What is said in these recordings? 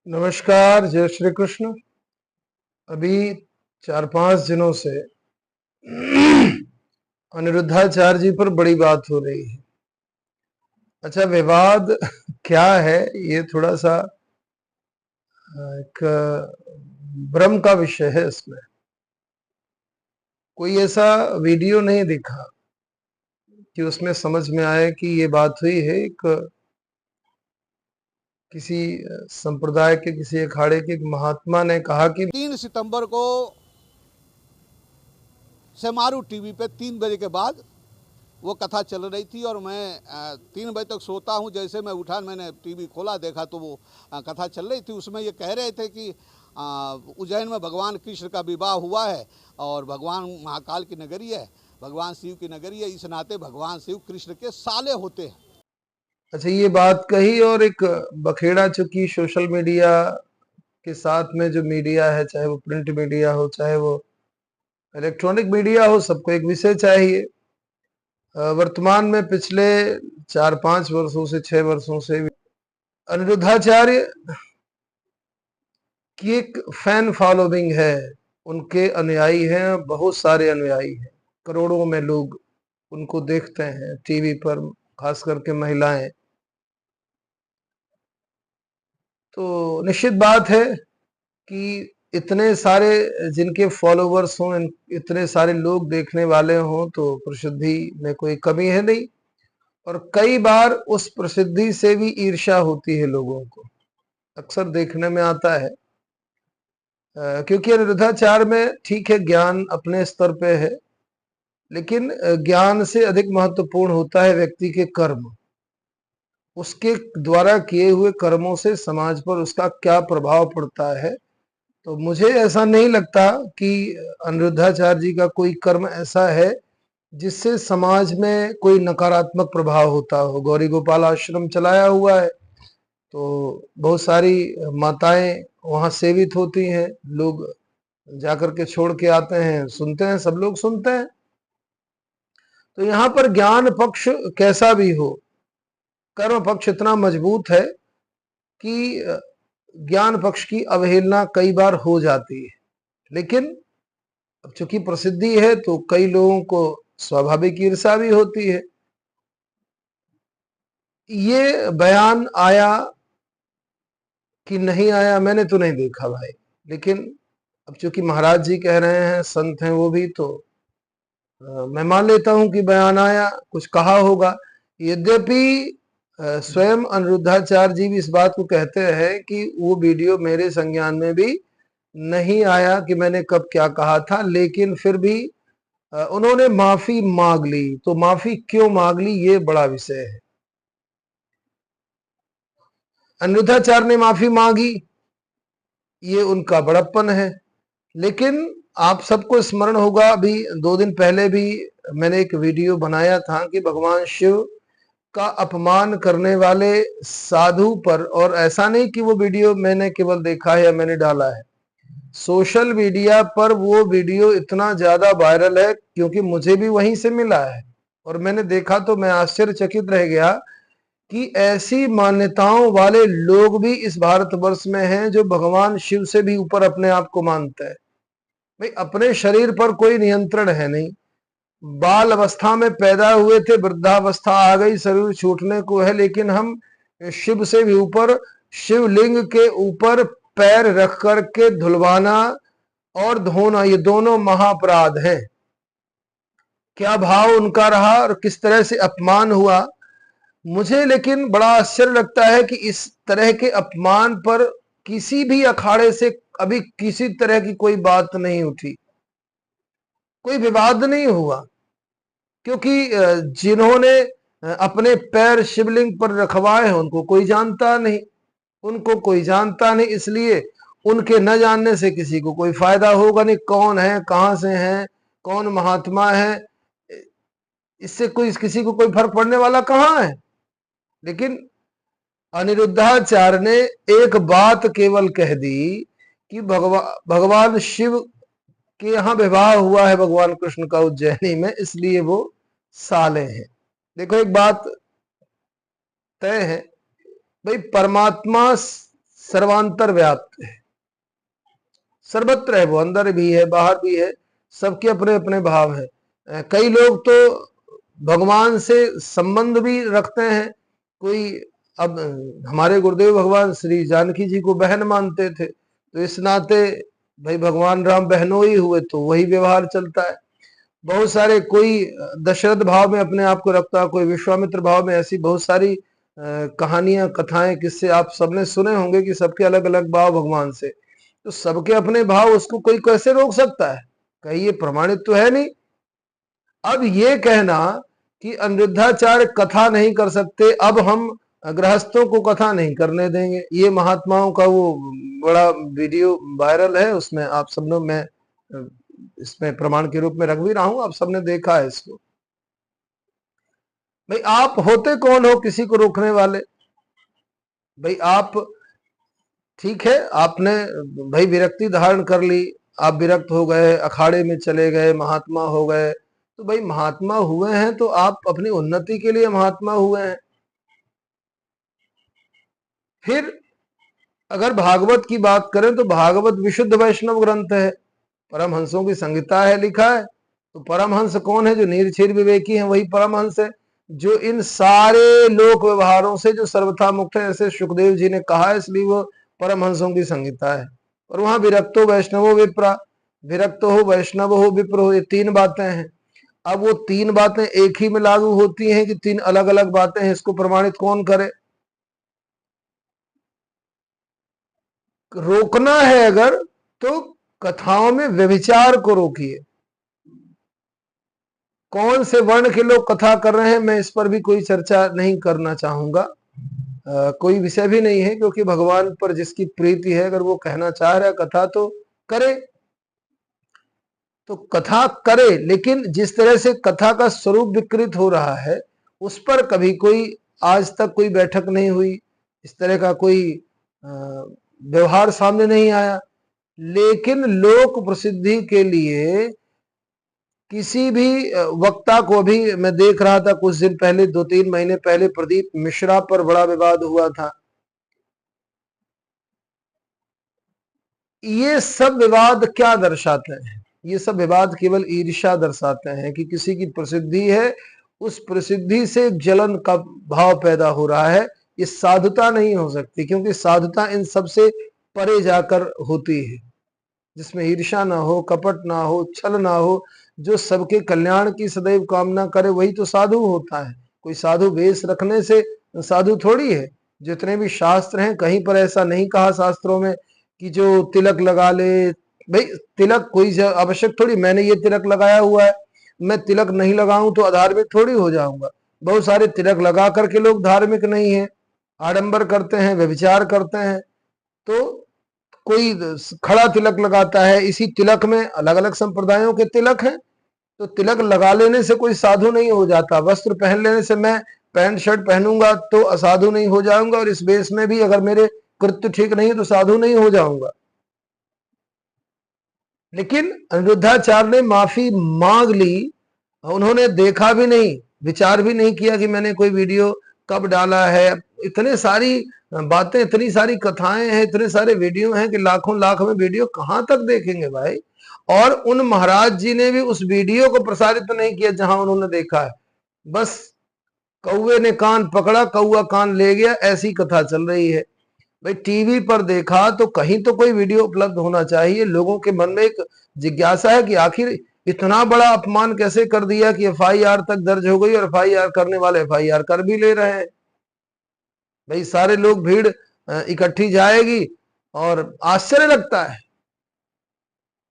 नमस्कार, जय श्री कृष्ण। अभी 4-5 दिनों से अनिरुद्धाचार्य जी पर बड़ी बात हो रही है। अच्छा, विवाद क्या है, ये थोड़ा सा एक भ्रम का विषय है। इसमें कोई ऐसा वीडियो नहीं दिखा कि उसमें समझ में आए कि ये बात हुई है एक किसी संप्रदाय के, किसी अखाड़े के एक महात्मा ने कहा कि 3 सितंबर को सेमारू टीवी पे 3 बजे के बाद वो कथा चल रही थी और मैं 3 बजे तक सोता हूँ। जैसे मैं उठा, मैंने टीवी खोला, देखा तो वो कथा चल रही थी। उसमें ये कह रहे थे कि उज्जैन में भगवान कृष्ण का विवाह हुआ है और भगवान महाकाल की नगरी है, भगवान शिव की नगरी है, इस नाते भगवान शिव कृष्ण के साले होते हैं। अच्छा, ये बात कही और एक बखेड़ा चुकी सोशल मीडिया के साथ में। जो मीडिया है, चाहे वो प्रिंट मीडिया हो, चाहे वो इलेक्ट्रॉनिक मीडिया हो, सबको एक विषय चाहिए। वर्तमान में पिछले 4-5 वर्षों से, 6 वर्षों से अनिरुद्धाचार्य की एक फैन फॉलोइंग है। उनके अनुयायी हैं, बहुत सारे अनुयायी हैं, करोड़ों में लोग उनको देखते हैं टीवी पर, खास करके महिलाएं। तो निश्चित बात है कि इतने सारे जिनके फॉलोवर्स हों, इतने सारे लोग देखने वाले हों, तो प्रसिद्धि में कोई कमी है नहीं। और कई बार उस प्रसिद्धि से भी ईर्ष्या होती है लोगों को, अक्सर देखने में आता है। क्योंकि अनिरुद्धाचार्य में ठीक है, ज्ञान अपने स्तर पे है, लेकिन ज्ञान से अधिक महत्वपूर्ण होता है व्यक्ति के कर्म। उसके द्वारा किए हुए कर्मों से समाज पर उसका क्या प्रभाव पड़ता है। तो मुझे ऐसा नहीं लगता कि अनिरुद्धाचार्य जी का कोई कर्म ऐसा है जिससे समाज में कोई नकारात्मक प्रभाव होता हो। गौरी गोपाल आश्रम चलाया हुआ है, तो बहुत सारी माताएं वहां सेवित होती हैं, लोग जाकर के छोड़ के आते हैं, सुनते हैं, सब लोग सुनते हैं। तो यहाँ पर ज्ञान पक्ष कैसा भी हो, कर्म पक्ष इतना मजबूत है कि ज्ञान पक्ष की अवहेलना कई बार हो जाती है। लेकिन अब चूंकि प्रसिद्धि है तो कई लोगों को स्वाभाविक ईर्ष्या भी होती है। ये बयान आया कि नहीं आया, मैंने तो नहीं देखा भाई। लेकिन अब चूंकि महाराज जी कह रहे हैं, संत हैं वो भी, तो मैं मान लेता हूं कि बयान आया, कुछ कहा होगा। यद्यपि स्वयं अनिरुद्धाचार्य जी भी इस बात को कहते हैं कि वो वीडियो मेरे संज्ञान में भी नहीं आया कि मैंने कब क्या कहा था, लेकिन फिर भी उन्होंने माफी मांग ली। तो माफी क्यों मांग ली, ये बड़ा विषय है। अनिरुद्धाचार्य ने माफी मांगी, ये उनका बड़प्पन है। लेकिन आप सबको स्मरण होगा, अभी 2 दिन पहले भी मैंने एक वीडियो बनाया था कि भगवान शिव का अपमान करने वाले साधु पर, और ऐसा नहीं कि वो वीडियो मैंने केवल देखा है या मैंने डाला है, सोशल मीडिया पर वो वीडियो इतना ज्यादा वायरल है क्योंकि मुझे भी वहीं से मिला है। और मैंने देखा तो मैं आश्चर्यचकित रह गया कि ऐसी मान्यताओं वाले लोग भी इस भारतवर्ष में हैं जो भगवान शिव से भी ऊपर अपने आप को मानते हैं। भाई, अपने शरीर पर कोई नियंत्रण है नहीं। बाल अवस्था में पैदा हुए थे, वृद्धावस्था आ गई, शरीर छूटने को है, लेकिन हम शिव से भी ऊपर, शिवलिंग के ऊपर पैर रख करके धुलवाना और धोना, ये दोनों महाअपराध हैं। क्या भाव उनका रहा और किस तरह से अपमान हुआ मुझे लेकिन बड़ा आश्चर्य लगता है कि इस तरह के अपमान पर किसी भी अखाड़े से अभी किसी तरह की कोई बात नहीं उठी, कोई विवाद नहीं हुआ। क्योंकि जिन्होंने अपने पैर शिवलिंग पर रखवाए हैं उनको कोई जानता नहीं, उनको कोई जानता नहीं, इसलिए उनके न जानने से किसी को कोई फायदा होगा नहीं। कौन है, कहां से हैं, कौन महात्मा है, इससे कोई किसी को कोई फर्क पड़ने वाला कहां है। लेकिन अनिरुद्धाचार्य ने एक बात केवल कह दी कि भगवान शिव के यहाँ विवाह हुआ है भगवान कृष्ण का उज्जैनी में, इसलिए वो साले हैं। देखो, एक बात तय है भाई, परमात्मा सर्वांतर व्याप्त है, सर्वत्र है, वो अंदर भी है बाहर भी है, सबके अपने अपने भाव है। कई लोग तो भगवान से संबंध भी रखते हैं। कोई अब हमारे गुरुदेव भगवान श्री जानकी जी को बहन मानते थे, तो इस नाते भाई भगवान राम बहनों ही हुए, तो वही व्यवहार चलता है। बहुत सारे, कोई दशरथ भाव में अपने आप को रखता, कोई विश्वामित्र भाव में, ऐसी बहुत सारी कहानियां, कथाएं, किस्से आप सबने सुने होंगे कि सबके अलग अलग भाव भगवान से। तो सबके अपने भाव, उसको कोई कैसे रोक सकता है? कहीं ये प्रमाणित तो है नहीं। अब ये कहना कि अनिरुद्धाचार्य कथा नहीं कर सकते, अब हम गृहस्थों को कथा नहीं करने देंगे, ये महात्माओं का वो बड़ा वीडियो वायरल है, उसमें आप सब लोग, मैं इसमें प्रमाण के रूप में रख भी रहा हूं, आप सबने देखा है इसको। भाई आप होते कौन हो किसी को रोकने वाले? भाई आप, ठीक है, आपने भाई विरक्ति धारण कर ली, आप विरक्त हो गए, अखाड़े में चले गए, महात्मा हो गए, तो भाई महात्मा हुए हैं तो आप अपनी उन्नति के लिए महात्मा हुए हैं। फिर अगर भागवत की बात करें तो भागवत विशुद्ध वैष्णव ग्रंथ है, परमहंसों की संहिता है, लिखा है। तो परमहंस कौन है? जो निर्क्षीर विवेकी है, वही परमहंस है, जो इन सारे लोक व्यवहारों से जो सर्वथा मुक्त है, ऐसे सुखदेव जी ने कहा है, इसलिए वो परमहंसों की संहिता है। और वहां विरक्तो वैष्णवो विप्रा, विरक्त हो, वैष्णव हो, विप्र हो, ये तीन बातें हैं। अब वो तीन बातें एक ही में लागू होती हैं कि तीन अलग अलग बातें हैं? इसको प्रमाणित कौन करे? रोकना है अगर, तो कथाओं में व्यभिचार को रोकिए। कौन से वर्ण के लोग कथा कर रहे हैं, मैं इस पर भी कोई चर्चा नहीं करना चाहूंगा, कोई विषय भी नहीं है, क्योंकि भगवान पर जिसकी प्रीति है, अगर वो कहना चाह रहा है कथा तो करे, तो कथा करे। लेकिन जिस तरह से कथा का स्वरूप विकृत हो रहा है, उस पर कभी कोई, आज तक कोई बैठक नहीं हुई, इस तरह का कोई व्यवहार सामने नहीं आया। लेकिन लोक प्रसिद्धि के लिए किसी भी वक्ता को, अभी मैं देख रहा था कुछ दिन पहले, 2-3 महीने पहले, प्रदीप मिश्रा पर बड़ा विवाद हुआ था। ये सब विवाद क्या दर्शाते हैं? ये सब विवाद केवल ईर्ष्या दर्शाते हैं कि किसी की प्रसिद्धि है, उस प्रसिद्धि से जलन का भाव पैदा हो रहा है। ये साधुता नहीं हो सकती, क्योंकि साधुता इन सब से परे जाकर होती है, जिसमें ईर्ष्या ना हो, कपट ना हो, छल ना हो, जो सबके कल्याण की सदैव कामना करे, वही तो साधु होता है। कोई साधु वेश रखने से साधु थोड़ी है। जितने भी शास्त्र हैं, कहीं पर ऐसा नहीं कहा शास्त्रों में कि जो तिलक लगा ले। भाई तिलक कोई आवश्यक थोड़ी, मैंने ये तिलक लगाया हुआ है, मैं तिलक नहीं लगाऊं तो अधार्मिक थोड़ी हो जाऊंगा। बहुत सारे तिलक लगा करके लोग धार्मिक नहीं है, आडंबर करते हैं, व्यभिचार करते हैं। तो कोई खड़ा तिलक लगाता है, इसी तिलक में अलग अलग संप्रदायों के तिलक हैं, तो तिलक लगा लेने से कोई साधु नहीं हो जाता। वस्त्र पहन लेने से, मैं पैंट शर्ट पहनूंगा तो असाधु नहीं हो जाऊंगा, और इस वेश में भी अगर मेरे कृत्य ठीक नहीं है तो साधु नहीं हो जाऊंगा। लेकिन अनिरुद्धाचार्य ने माफी मांग ली, उन्होंने देखा भी नहीं, विचार भी नहीं किया कि मैंने कोई वीडियो कब डाला है। इतने सारी बातें, इतनी सारी कथाएं हैं, इतने सारे वीडियो हैं कि लाखों लाख में वीडियो कहां तक देखेंगे भाई। और उन महाराज जी ने भी उस वीडियो को प्रसारित नहीं किया जहां उन्होंने देखा है। बस कौवे ने कान पकड़ा, कौवा कान ले गया, ऐसी कथा चल रही है। भाई टीवी पर देखा तो कहीं तो कोई वीडियो उपलब्ध होना चाहिए। लोगों के मन में एक जिज्ञासा है कि आखिर इतना बड़ा अपमान कैसे कर दिया कि एफआईआर तक दर्ज हो गई, और एफआईआर करने वाले एफआईआर कर भी ले रहे हैं। भाई सारे लोग, भीड़ इकट्ठी जाएगी, और आश्चर्य लगता है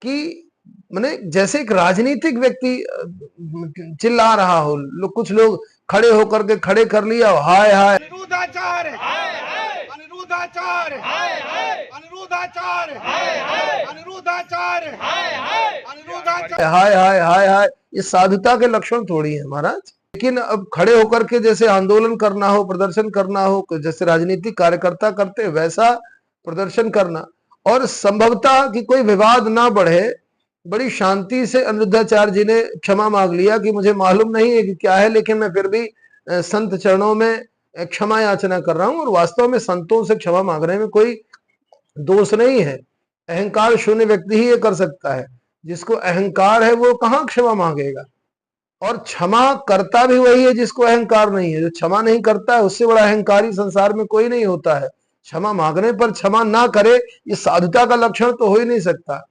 कि माने जैसे एक राजनीतिक व्यक्ति चिल्ला रहा हो, कुछ लोग खड़े होकर के खड़े कर लिया, हाय हाय अनिरुद्धाचार्य, अनिरुद्धाचार्य, अनिरुद्धाचार्य, अनिरुद्धाचार्य, अनिरुद्धाचार्य, हाय हाय हाय हाय। ये साधुता के लक्षण थोड़ी है महाराज। लेकिन अब खड़े होकर के जैसे आंदोलन करना हो, प्रदर्शन करना हो, जैसे राजनीतिक कार्यकर्ता करते, वैसा प्रदर्शन करना, और संभवतः कि कोई विवाद ना बढ़े, बड़ी शांति से अनिरुद्धाचार्य जी ने क्षमा मांग लिया कि मुझे मालूम नहीं है कि क्या है, लेकिन मैं फिर भी संत चरणों में क्षमा याचना कर रहा हूं। और वास्तव में संतों से क्षमा मांगने में कोई दोष नहीं है। अहंकार शून्य व्यक्ति ही ये कर सकता है। जिसको अहंकार है वो कहाँ क्षमा मांगेगा। और क्षमा करता भी वही है जिसको अहंकार नहीं है। जो क्षमा नहीं करता है उससे बड़ा अहंकारी संसार में कोई नहीं होता है। क्षमा मांगने पर क्षमा ना करे ये साधुता का लक्षण तो हो ही नहीं सकता।